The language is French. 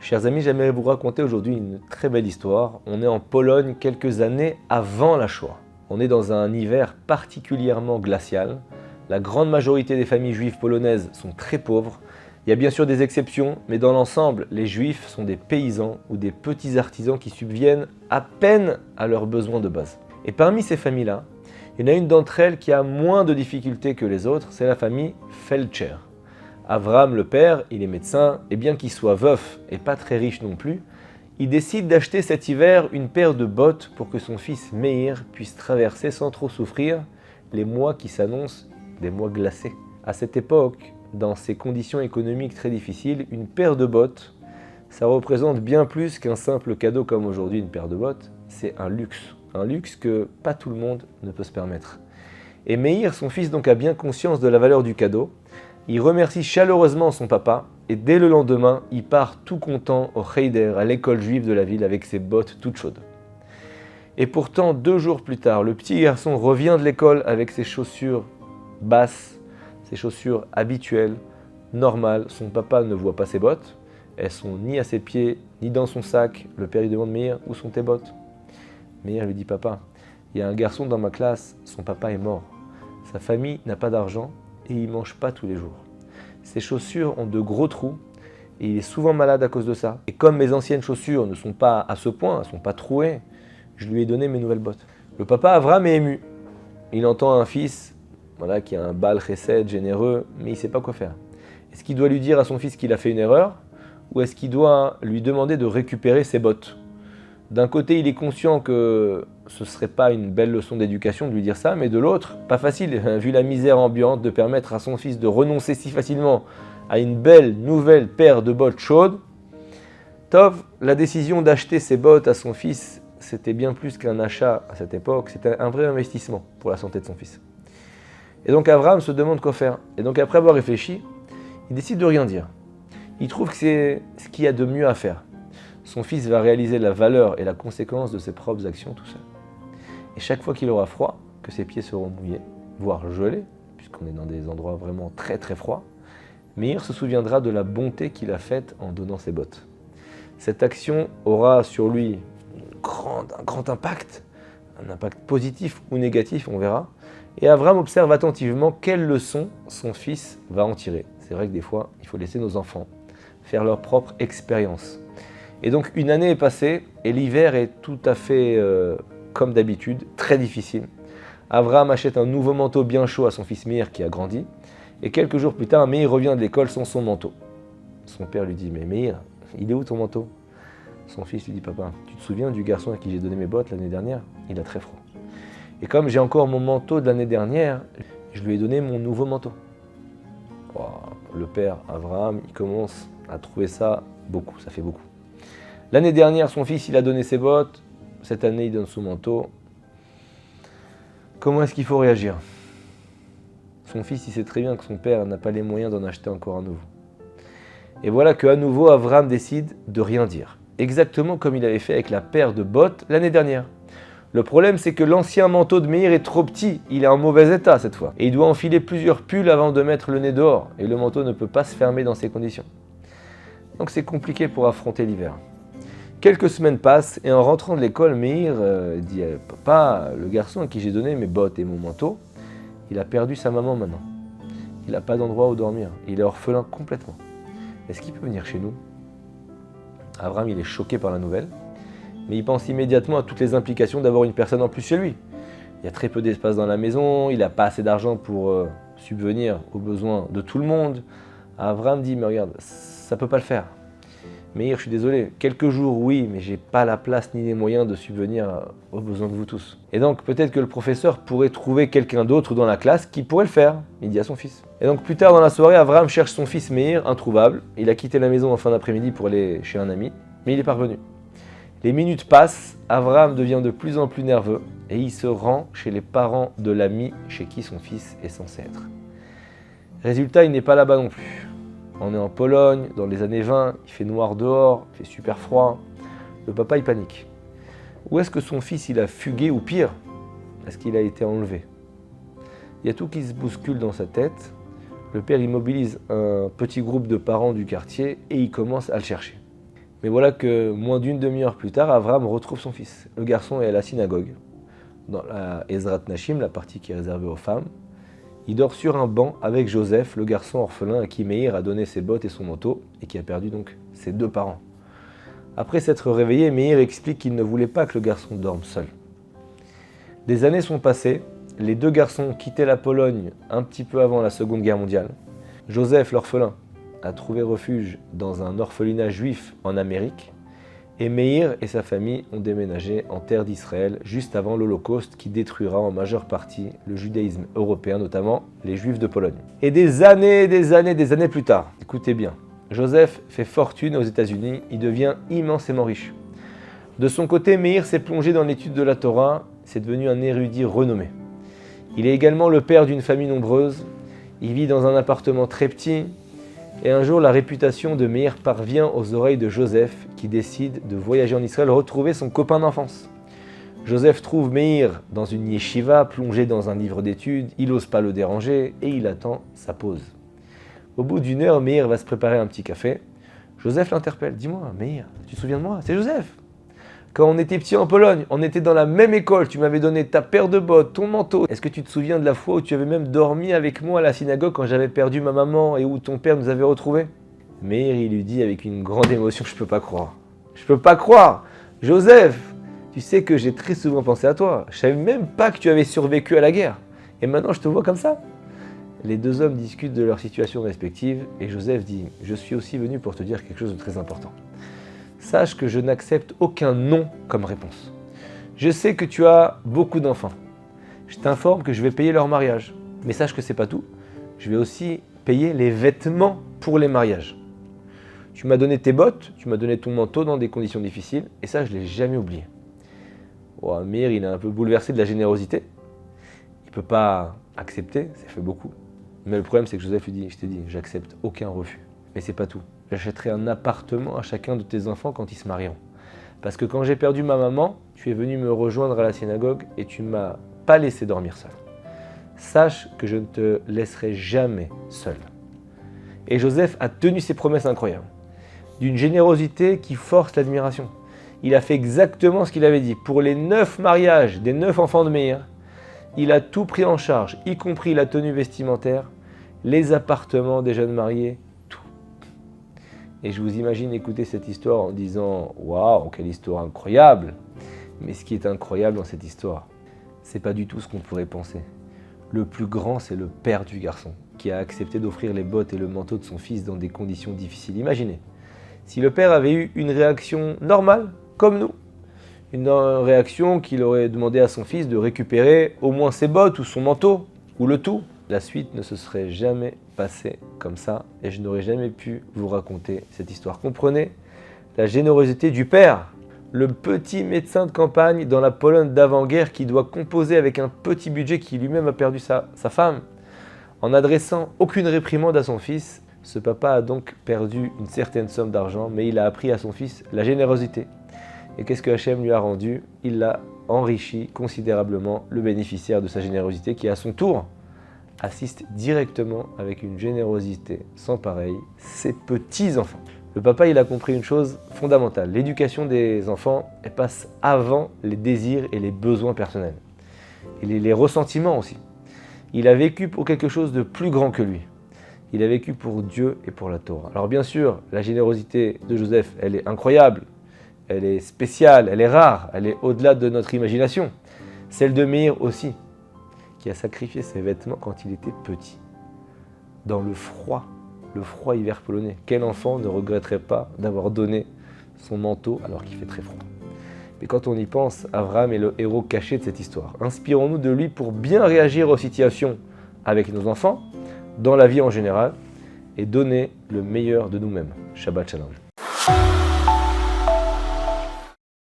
Chers amis, j'aimerais vous raconter aujourd'hui une très belle histoire. On est en Pologne quelques années avant la Shoah. On est dans un hiver particulièrement glacial. La grande majorité des familles juives polonaises sont très pauvres. Il y a bien sûr des exceptions, mais dans l'ensemble, les juifs sont des paysans ou des petits artisans qui subviennent à peine à leurs besoins de base. Et parmi ces familles-là, il y en a une d'entre elles qui a moins de difficultés que les autres, c'est la famille Felcher. Avraham, le père, il est médecin, et bien qu'il soit veuf et pas très riche non plus, il décide d'acheter cet hiver une paire de bottes pour que son fils Meir puisse traverser sans trop souffrir les mois qui s'annoncent des mois glacés. À cette époque, dans ces conditions économiques très difficiles, une paire de bottes, ça représente bien plus qu'un simple cadeau comme aujourd'hui une paire de bottes, c'est un luxe que pas tout le monde ne peut se permettre. Et Meir, son fils, donc a bien conscience de la valeur du cadeau. Il remercie chaleureusement son papa et dès le lendemain, il part tout content au Cheder, à l'école juive de la ville, avec ses bottes toutes chaudes. Et pourtant, 2 jours plus tard, le petit garçon revient de l'école avec ses chaussures basses, ses chaussures habituelles, normales. Son papa ne voit pas ses bottes. Elles sont ni à ses pieds, ni dans son sac. Le père lui demande « Meir, où sont tes bottes ?» Meir lui dit « Papa, il y a un garçon dans ma classe, son papa est mort. Sa famille n'a pas d'argent. Et il ne mange pas tous les jours. Ses chaussures ont de gros trous et il est souvent malade à cause de ça. Et comme mes anciennes chaussures ne sont pas à ce point, elles ne sont pas trouées, je lui ai donné mes nouvelles bottes. Le papa Avraham est ému. Il entend un fils qui a un bal chesed généreux, mais il ne sait pas quoi faire. Est-ce qu'il doit lui dire à son fils qu'il a fait une erreur ou est-ce qu'il doit lui demander de récupérer ses bottes? D'un côté, il est conscient que ce ne serait pas une belle leçon d'éducation de lui dire ça, mais de l'autre, pas facile, vu la misère ambiante, de permettre à son fils de renoncer si facilement à une belle nouvelle paire de bottes chaudes. Tov, la décision d'acheter ses bottes à son fils, c'était bien plus qu'un achat à cette époque, c'était un vrai investissement pour la santé de son fils. Et donc Avraham se demande quoi faire. Et donc après avoir réfléchi, il décide de rien dire. Il trouve que c'est ce qu'il y a de mieux à faire. Son fils va réaliser la valeur et la conséquence de ses propres actions tout seul. Et chaque fois qu'il aura froid, que ses pieds seront mouillés, voire gelés, puisqu'on est dans des endroits vraiment très très froids, Meir se souviendra de la bonté qu'il a faite en donnant ses bottes. Cette action aura sur lui un grand impact, un impact positif ou négatif, on verra. Et Avraham observe attentivement quelle leçon son fils va en tirer. C'est vrai que des fois, il faut laisser nos enfants faire leur propre expérience. Et donc une année est passée et l'hiver est tout à fait comme d'habitude, très difficile. Avraham achète un nouveau manteau bien chaud à son fils Meir qui a grandi. Et quelques jours plus tard, Meir revient de l'école sans son manteau. Son père lui dit « Mais Meir, il est où ton manteau ?» Son fils lui dit « Papa, tu te souviens du garçon à qui j'ai donné mes bottes l'année dernière? Il a très froid. Et comme j'ai encore mon manteau de l'année dernière, je lui ai donné mon nouveau manteau. » Le père Avraham, il commence à trouver ça beaucoup, ça fait beaucoup. L'année dernière, son fils, il a donné ses bottes. Cette année, il donne son manteau. Comment est-ce qu'il faut réagir? Son fils, il sait très bien que son père n'a pas les moyens d'en acheter encore un nouveau. Et voilà qu'à nouveau, Avraham décide de rien dire. Exactement comme il avait fait avec la paire de bottes l'année dernière. Le problème, c'est que l'ancien manteau de Meir est trop petit. Il est en mauvais état cette fois. Et il doit enfiler plusieurs pulls avant de mettre le nez dehors. Et le manteau ne peut pas se fermer dans ces conditions. Donc c'est compliqué pour affronter l'hiver. Quelques semaines passent et en rentrant de l'école, Meir dit « Papa, le garçon à qui j'ai donné mes bottes et mon manteau, il a perdu sa maman maintenant. Il n'a pas d'endroit où dormir. Il est orphelin complètement. Est-ce qu'il peut venir chez nous ?» Avraham, il est choqué par la nouvelle, mais il pense immédiatement à toutes les implications d'avoir une personne en plus chez lui. Il y a très peu d'espace dans la maison, il n'a pas assez d'argent pour subvenir aux besoins de tout le monde. Avraham dit « Mais regarde, ça ne peut pas le faire. Meir, je suis désolé, quelques jours oui, mais j'ai pas la place ni les moyens de subvenir aux besoins de vous tous. » Et donc peut-être que le professeur pourrait trouver quelqu'un d'autre dans la classe qui pourrait le faire, il dit à son fils. Et donc plus tard dans la soirée, Avraham cherche son fils Meir, introuvable. Il a quitté la maison en fin d'après-midi pour aller chez un ami, mais il est pas revenu. Les minutes passent, Avraham devient de plus en plus nerveux et il se rend chez les parents de l'ami chez qui son fils est censé être. Résultat, il n'est pas là-bas non plus. On est en Pologne, dans les années 20, il fait noir dehors, il fait super froid. Le papa, il panique. Où est-ce que son fils, il a fugué ou pire, est-ce qu'il a été enlevé? Il y a tout qui se bouscule dans sa tête. Le père immobilise un petit groupe de parents du quartier et il commence à le chercher. Mais voilà que moins d'une demi-heure plus tard, Avram retrouve son fils. Le garçon est à la synagogue, dans la Ezrat Nashim, la partie qui est réservée aux femmes. Il dort sur un banc avec Joseph, le garçon orphelin à qui Meir a donné ses bottes et son manteau, et qui a perdu donc ses 2 parents. Après s'être réveillé, Meir explique qu'il ne voulait pas que le garçon dorme seul. Des années sont passées, les 2 garçons quittaient la Pologne un petit peu avant la Seconde Guerre mondiale. Joseph, l'orphelin, a trouvé refuge dans un orphelinat juif en Amérique, et Meir et sa famille ont déménagé en terre d'Israël juste avant l'Holocauste qui détruira en majeure partie le judaïsme européen, notamment les Juifs de Pologne. Et des années plus tard, écoutez bien, Joseph fait fortune aux États-Unis, il devient immensément riche. De son côté, Meir s'est plongé dans l'étude de la Torah, c'est devenu un érudit renommé. Il est également le père d'une famille nombreuse, il vit dans un appartement très petit, et un jour la réputation de Meir parvient aux oreilles de Joseph qui décide de voyager en Israël retrouver son copain d'enfance. Joseph trouve Meir dans une yeshiva, plongé dans un livre d'études, il n'ose pas le déranger et il attend sa pause. Au bout d'une heure, Meir va se préparer un petit café. Joseph l'interpelle, dis-moi Meir, tu te souviens de moi? C'est Joseph. Quand on était petit en Pologne, on était dans la même école, tu m'avais donné ta paire de bottes, ton manteau. Est-ce que tu te souviens de la fois où tu avais même dormi avec moi à la synagogue quand j'avais perdu ma maman et où ton père nous avait retrouvés? Meir, il lui dit avec une grande émotion, je peux pas croire. Je peux pas croire. Joseph, tu sais que j'ai très souvent pensé à toi. Je savais même pas que tu avais survécu à la guerre. Et maintenant je te vois comme ça. Les 2 hommes discutent de leur situation respective et Joseph dit, je suis aussi venu pour te dire quelque chose de très important. Sache que je n'accepte aucun non comme réponse. Je sais que tu as beaucoup d'enfants. Je t'informe que je vais payer leur mariage. Mais sache que c'est pas tout. Je vais aussi payer les vêtements pour les mariages. Tu m'as donné tes bottes, tu m'as donné ton manteau dans des conditions difficiles, et ça je ne l'ai jamais oublié. Oh, Meir, il est un peu bouleversé de la générosité. Il ne peut pas accepter, ça fait beaucoup. Mais le problème c'est que Joseph lui dit, je t'ai dit, j'accepte aucun refus. Mais c'est pas tout. J'achèterai un appartement à chacun de tes enfants quand ils se marieront. Parce que quand j'ai perdu ma maman, tu es venu me rejoindre à la synagogue et tu ne m'as pas laissé dormir seul. Sache que je ne te laisserai jamais seul. Et Joseph a tenu ses promesses incroyables, d'une générosité qui force l'admiration. Il a fait exactement ce qu'il avait dit. Pour les 9 mariages des 9 enfants de Meir, il a tout pris en charge, y compris la tenue vestimentaire, les appartements des jeunes mariés, tout. Et je vous imagine écouter cette histoire en disant « Waouh, quelle histoire incroyable !» Mais ce qui est incroyable dans cette histoire, c'est pas du tout ce qu'on pourrait penser. Le plus grand, c'est le père du garçon, qui a accepté d'offrir les bottes et le manteau de son fils dans des conditions difficiles. Imaginez, si le père avait eu une réaction normale, comme nous, une réaction qu'il aurait demandé à son fils de récupérer au moins ses bottes ou son manteau, ou le tout, la suite ne se serait jamais passée comme ça et je n'aurais jamais pu vous raconter cette histoire. Comprenez la générosité du père, le petit médecin de campagne dans la Pologne d'avant-guerre qui doit composer avec un petit budget qui lui-même a perdu sa femme. En n'adressant aucune réprimande à son fils, ce papa a donc perdu une certaine somme d'argent, mais il a appris à son fils la générosité. Et qu'est-ce que Hachem lui a rendu? Il l'a enrichi considérablement, le bénéficiaire de sa générosité qui à son tour assiste directement avec une générosité sans pareil ses petits-enfants. Le papa, il a compris une chose fondamentale. L'éducation des enfants, elle passe avant les désirs et les besoins personnels. Et les ressentiments aussi. Il a vécu pour quelque chose de plus grand que lui. Il a vécu pour Dieu et pour la Torah. Alors bien sûr, la générosité de Joseph, elle est incroyable, elle est spéciale, elle est rare, elle est au-delà de notre imagination. Celle de Meir aussi, qui a sacrifié ses vêtements quand il était petit, dans le froid hiver polonais. Quel enfant ne regretterait pas d'avoir donné son manteau alors qu'il fait très froid? Mais quand on y pense, Abraham est le héros caché de cette histoire. Inspirons-nous de lui pour bien réagir aux situations avec nos enfants, dans la vie en général, et donner le meilleur de nous-mêmes. Shabbat Shalom.